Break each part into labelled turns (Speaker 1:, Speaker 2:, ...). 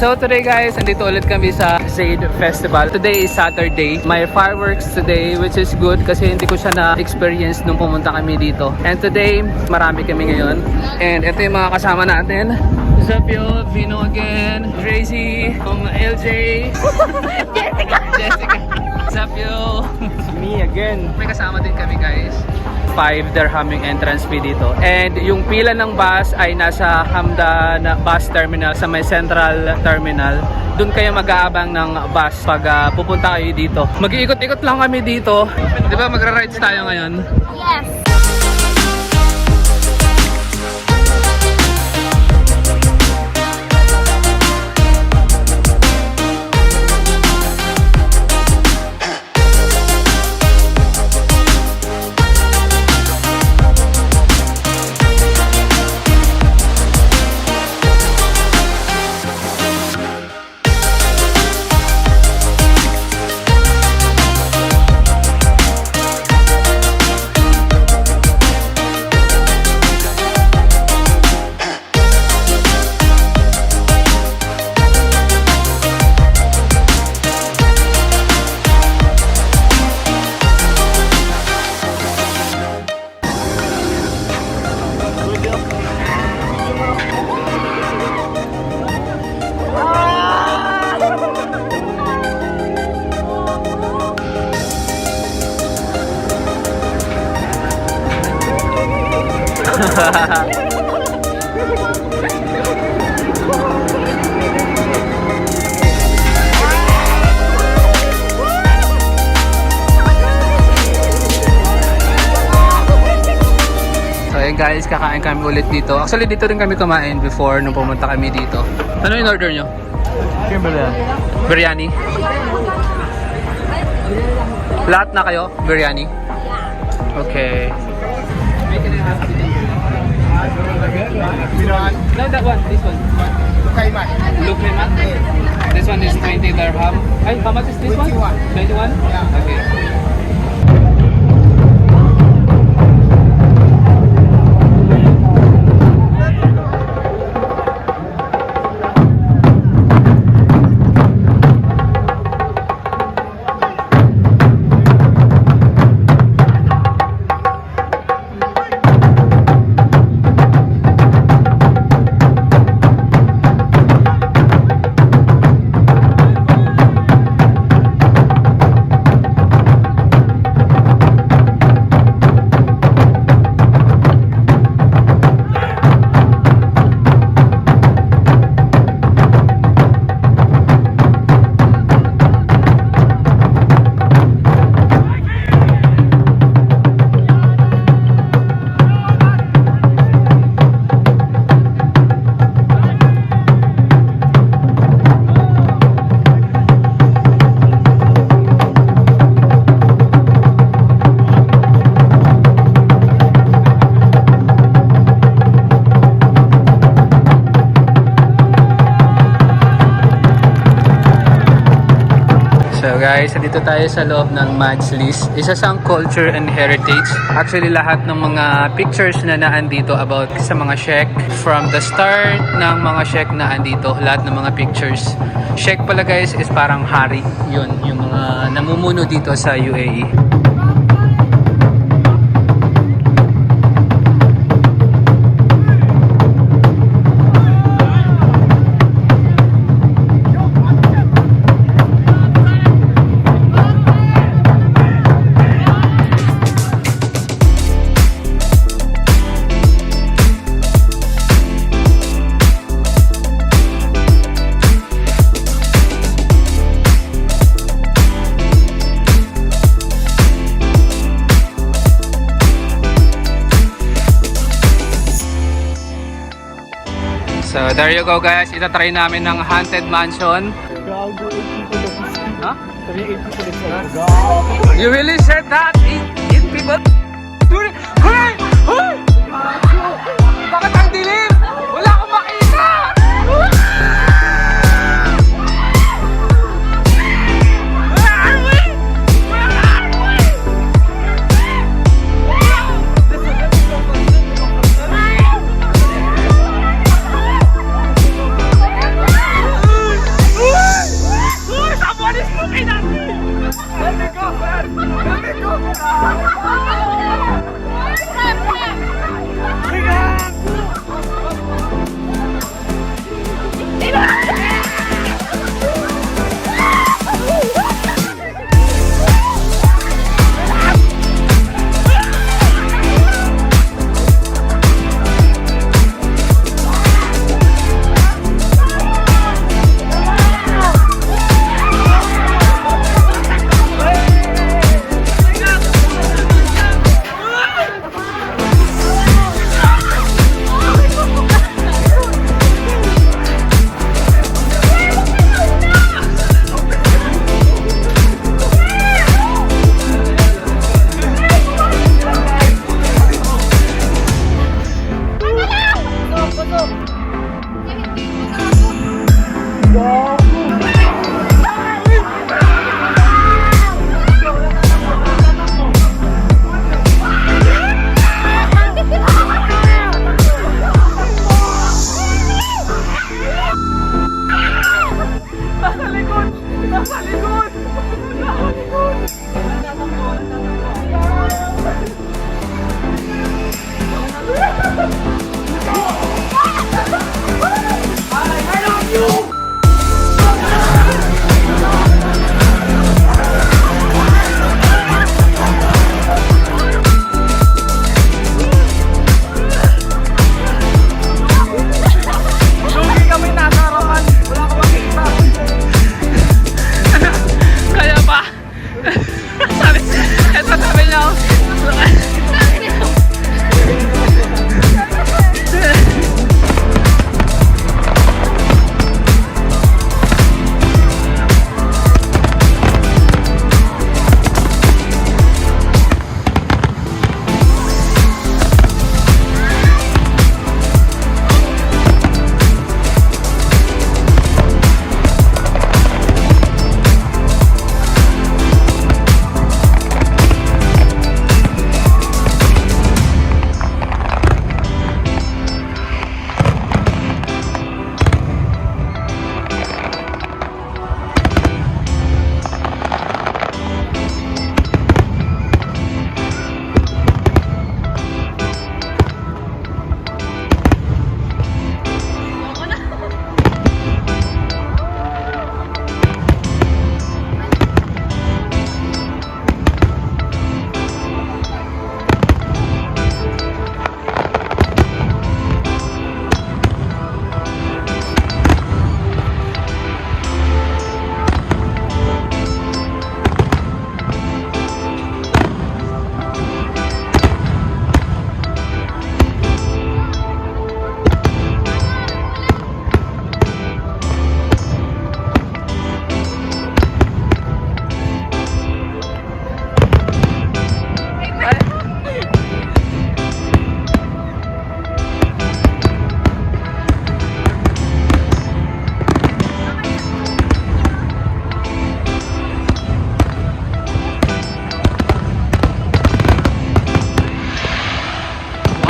Speaker 1: So today guys, andito ulit kami sa Zayed Festival. Today is Saturday. May fireworks today, which is good kasi hindi ko siya na-experience nung pumunta kami dito. And today, marami kami ngayon. And ito yung mga kasama natin. Zepio, Vino again, Tracy, LJ, Jessica, Zepio, me again. May kasama din kami guys. 5 dirham yung entrance fee dito. And yung pila ng bus ay nasa Hamda na bus terminal sa may central terminal. Doon kayo mag-aabang ng bus pag pupunta kayo dito. Mag-iikot-ikot lang kami dito. Di ba magra-rides tayo ngayon?
Speaker 2: Yes.
Speaker 1: So ayun guys, kakain kami ulit dito. Actually dito rin kami kumain before nung pumunta kami dito. Ano yung order nyo? Biryani. Lahat na kayo? Biryani? Okay. No, that one. This one. Lukaiman. This one is 20 dirham. Ay, how much is this one? 21? Yeah. Okay. So guys, dito tayo sa loob ng Majlis. Isa siyang culture and heritage. Actually, lahat ng mga pictures na naandito about sa mga sheikh, from the start ng mga sheikh na andito, lahat ng mga pictures. Sheikh pala guys is parang hari. Yun, yung mga namumuno dito sa UAE. So there you go guys, itatry namin ng haunted mansion. Huh? You really said that? It likod. Hoy! Hoy! Bakit ang dilim? Wala akong makita! Someone is looking at me! Let me go, man! Let me go!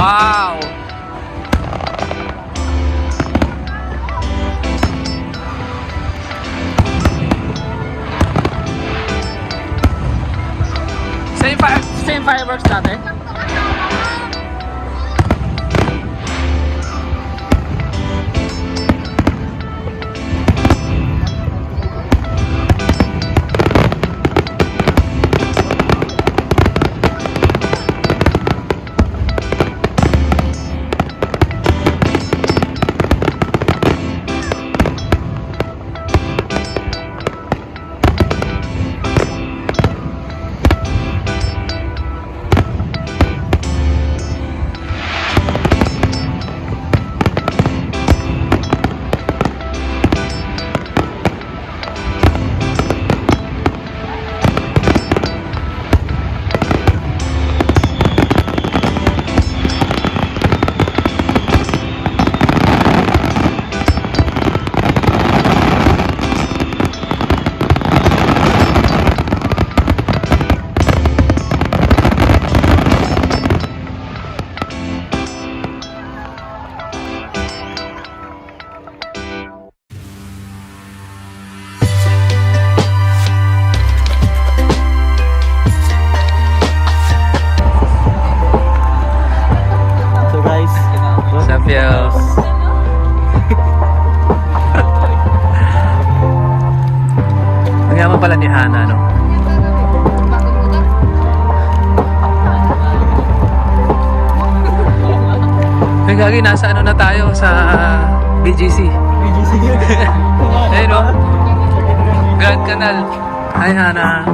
Speaker 1: Wow! Same fireworks dati? May gagi, nasa ano na tayo sa BGC. BGC. Ayun o. Grand Canal. Hi, Hana.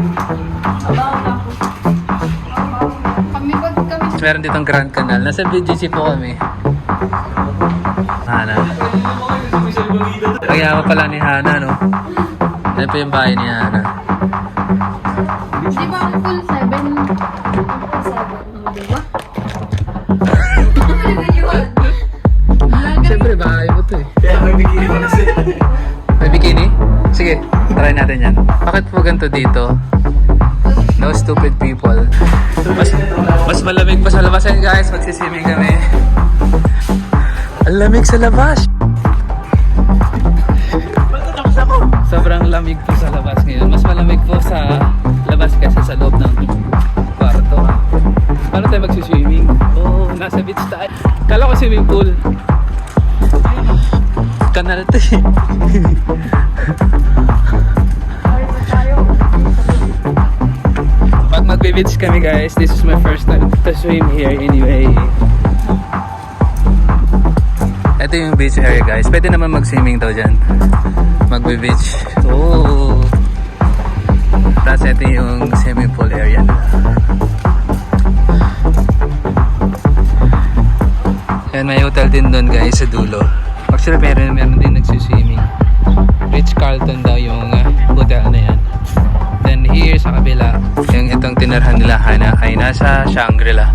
Speaker 1: Meron ditong Grand Canal. Nasa BGC po kami. Hana. Ang yaman pala ni Hana, no? Ano pa yung bahay ni Hana?
Speaker 2: Di ba ang full 7? Di ba?
Speaker 1: Siyempre, bahay mo to eh.
Speaker 3: Kaya may bikini pa kasi.
Speaker 1: May bikini? Sige, try natin yan. Bakit po ganito dito? No stupid people. Mas malamig pa sa labas yan guys. Magsiswimming kami. Ang lamig sa labas. Sobrang lamig po sa labas ngayon. Mas malamig po sa labas kasi sa loob ng kwarto. Paano tayo magsiswimming? Oh, nasa beach tayo. Kala ko swimming pool. Kanal to eh. Pag magbe-beach kami guys, this is my first time to swim here anyway. Ito yung beach area guys. Pwede naman mag-swimming daw dyan. Magbe-beach. Oh. Tapos ito yung swimming pool area nila. And may hotel din doon guys sa dulo. Actually meron din nagsiswimming. Rich Carlton daw yung hotel na yan. Then here sa kabila, yung itong tinirhan nila Hana ay nasa Shangri-La.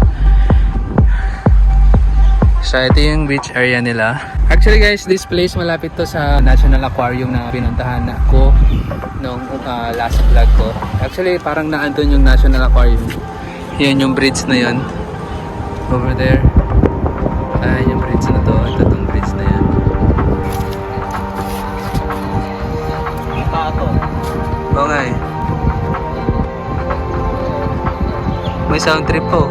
Speaker 1: So ito yung beach area nila. Actually guys, this place malapit to sa National Aquarium na pinuntahan ko nung last vlog ko. Actually parang naandun yung National Aquarium. Yan yung bridge na yun. Over there. Ayan yung bridge na to. Ito tong bridge na yan. Oo nga eh. May sound trip po.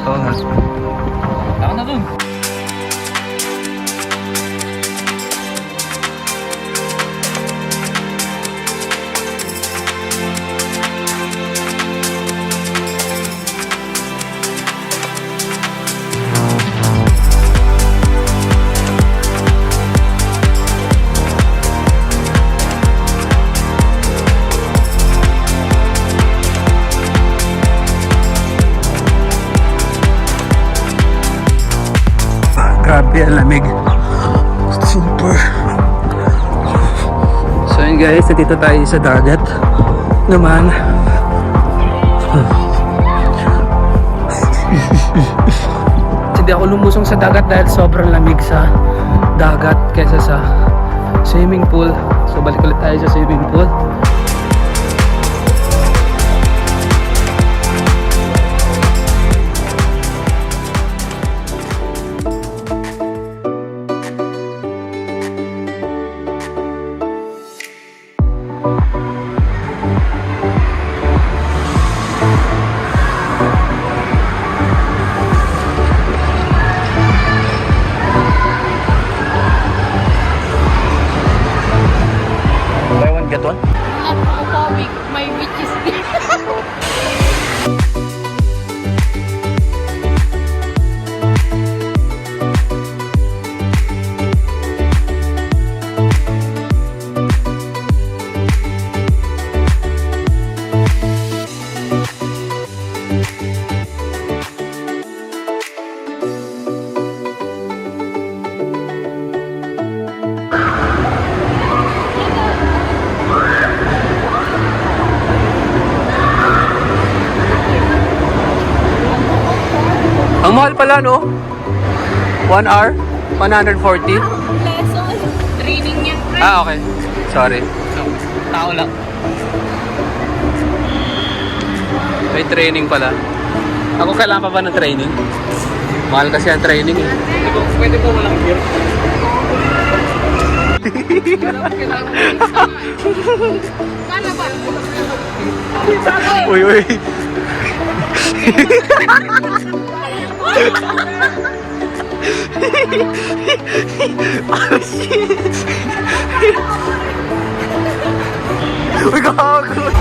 Speaker 1: Oo nga. Ako na dun. Grabe, ang lamig. Super. So yun guys, dito tayo sa dagat naman. Hindi ako lumusong sa dagat dahil sobrang lamig sa dagat kaysa sa swimming pool. So balik ulit tayo sa swimming pool. Get one?
Speaker 2: My beach is big.
Speaker 1: Ang mahal pala, no? 1 hour? 140?
Speaker 2: Lesson. Training yan.
Speaker 1: Ah, okay. Sorry. Tao lang. May training pala. Ako kailangan pa ba ng training? Mahal kasi ang training eh.
Speaker 3: Pwede po walang beer.
Speaker 2: Sana ba?
Speaker 1: Uy, uy. Oh shit! Uy, gago!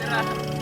Speaker 1: camera.